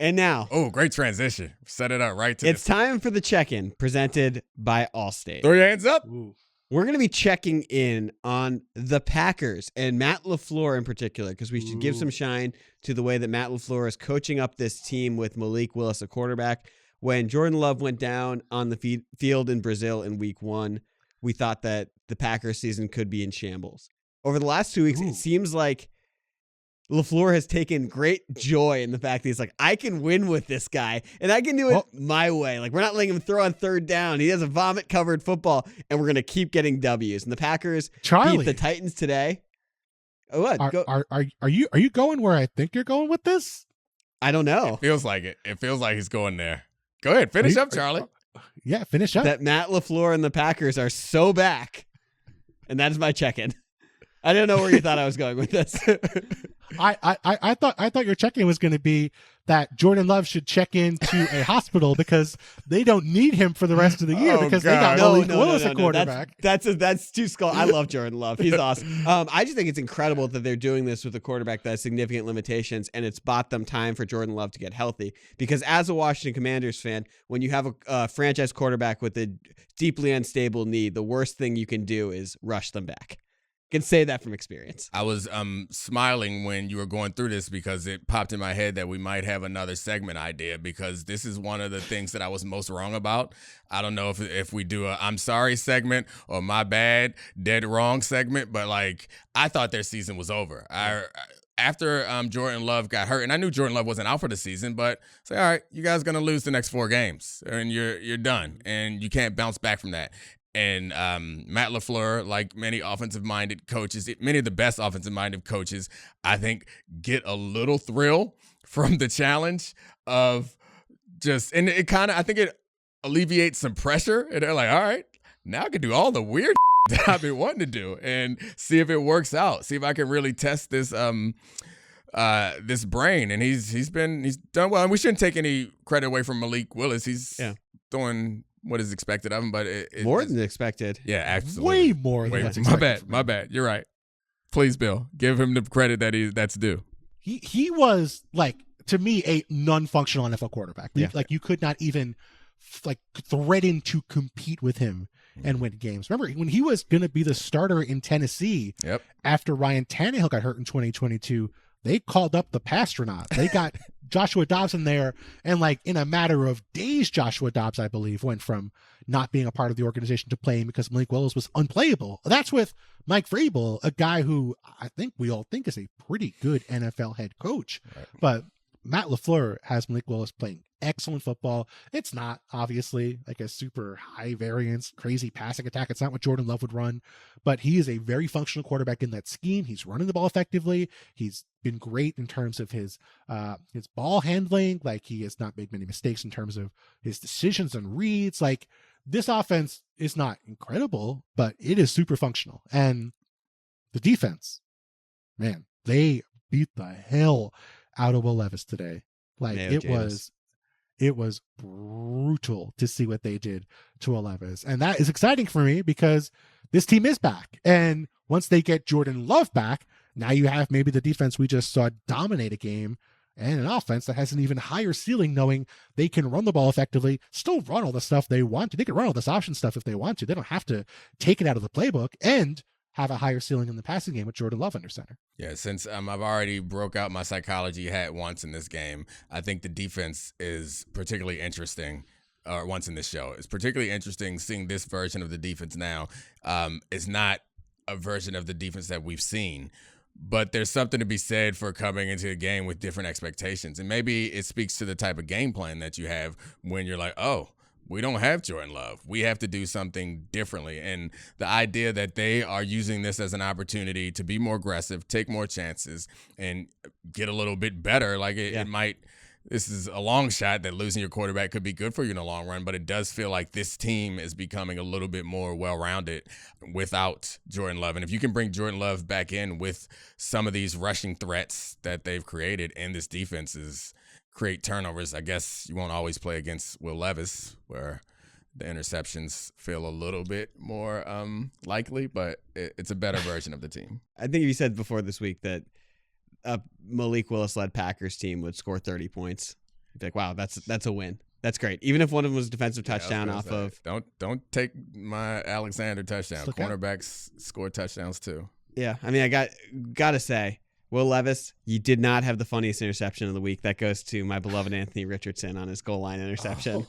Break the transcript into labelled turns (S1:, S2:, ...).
S1: And now.
S2: Oh, great transition. Set it up right to
S1: It's time for the check-in presented by Allstate.
S2: Throw your hands up.
S3: Ooh.
S1: We're going to be checking in on the Packers and Matt LaFleur in particular, because we should give some shine to the way that Matt LaFleur is coaching up this team with Malik Willis, a quarterback. When Jordan Love went down on the field in Brazil in week 1, we thought that the Packers season could be in shambles. Over the last 2 weeks, it seems like LaFleur has taken great joy in the fact that he's like, I can win with this guy, and I can do it my way. Like, we're not letting him throw on third down. He has a vomit-covered football, and we're going to keep getting W's. And the Packers beat the Titans today. What?
S3: Are you going where I think you're going with this?
S1: I don't know.
S2: It feels like it. It feels like he's going there. Go ahead. Finish up, Charlie.
S3: Yeah, finish up.
S1: That Matt LaFleur and the Packers are so back, and that is my check-in. I don't know where you thought I was going with this.
S3: I thought your check-in was going to be that Jordan Love should check into a hospital because they don't need him for the rest of the year because they got Malik Willis a quarterback.
S1: That's too skull. I love Jordan Love. He's awesome. I just think it's incredible that they're doing this with a quarterback that has significant limitations, and it's bought them time for Jordan Love to get healthy. Because as a Washington Commanders fan, when you have a franchise quarterback with a deeply unstable knee, the worst thing you can do is rush them back. Can say that from experience.
S2: I was smiling when you were going through this because it popped in my head that we might have another segment idea, because this is one of the things that I was most wrong about. I don't know if we do a I'm sorry segment or my bad, dead wrong segment, but like I thought their season was over. After Jordan Love got hurt, and I knew Jordan Love wasn't out for the season, but say, all right, you guys are going to lose the next 4 games and you're done and you can't bounce back from that. And Matt LaFleur, like many offensive-minded coaches, many of the best offensive-minded coaches, I think, get a little thrill from the challenge of just, and it kind of, I think it alleviates some pressure. And they're like, all right, now I can do all the weird that I've been wanting to do and see if it works out. See if I can really test this this brain. And he's done well. And we shouldn't take any credit away from Malik Willis. He's throwing what is expected of him, but it's
S1: more than expected.
S2: Yeah, absolutely.
S3: Way more than what's expected.
S2: My bad. You're right. Please, Bill, give him the credit that's due.
S3: He was, like, to me, a non-functional NFL quarterback.
S1: Yeah.
S3: Like, you could not even threaten to compete with him and win games. Remember when he was going to be the starter in Tennessee after Ryan Tannehill got hurt in 2022, they called up the Pastronaut. They got Joshua Dobbs in there, and like in a matter of days, Joshua Dobbs, I believe, went from not being a part of the organization to playing because Malik Willis was unplayable. That's with Mike Vrabel, a guy who I think we all think is a pretty good NFL head coach. Right. But Matt LaFleur has Malik Willis playing excellent football. It's not obviously like a super high variance, crazy passing attack. It's not what Jordan Love would run, but he is a very functional quarterback in that scheme. He's running the ball effectively. He's been great in terms of his ball handling. Like, he has not made many mistakes in terms of his decisions and reads. Like, this offense is not incredible, but it is super functional. And the defense, man, they beat the hell out of Will Levis today. Like, it was brutal to see what they did to Will Levis. And that is exciting for me because this team is back. And once they get Jordan Love back, now you have maybe the defense we just saw dominate a game and an offense that has an even higher ceiling, knowing they can run the ball effectively, still run all the stuff they want to. They can run all this option stuff if they want to. They don't have to take it out of the playbook and have a higher ceiling in the passing game with Jordan Love under center.
S2: Yeah, since I've already broke out my psychology hat once in this game, I think the defense is particularly interesting. Or once in this show, it's particularly interesting seeing this version of the defense now. It's not a version of the defense that we've seen, but there's something to be said for coming into a game with different expectations. And maybe it speaks to the type of game plan that you have when you're like, oh, we don't have Jordan Love. We have to do something differently. And the idea that they are using this as an opportunity to be more aggressive, take more chances, and get a little bit better, like it might – this is a long shot that losing your quarterback could be good for you in the long run, but it does feel like this team is becoming a little bit more well-rounded without Jordan Love. And if you can bring Jordan Love back in with some of these rushing threats that they've created, and this defense is create turnovers, I guess you won't always play against Will Levis, where the interceptions feel a little bit more likely, but it's a better version of the team.
S1: I think you said before this week that a Malik Willis-led Packers team would score 30 points be like, wow, that's a win. That's great. Even if one of them was a defensive touchdown
S2: Don't take my Alexander touchdown. Cornerbacks score touchdowns too.
S1: Yeah, I mean, I gotta say, Will Levis, you did not have the funniest interception of the week. That goes to my beloved Anthony Richardson on his goal line interception.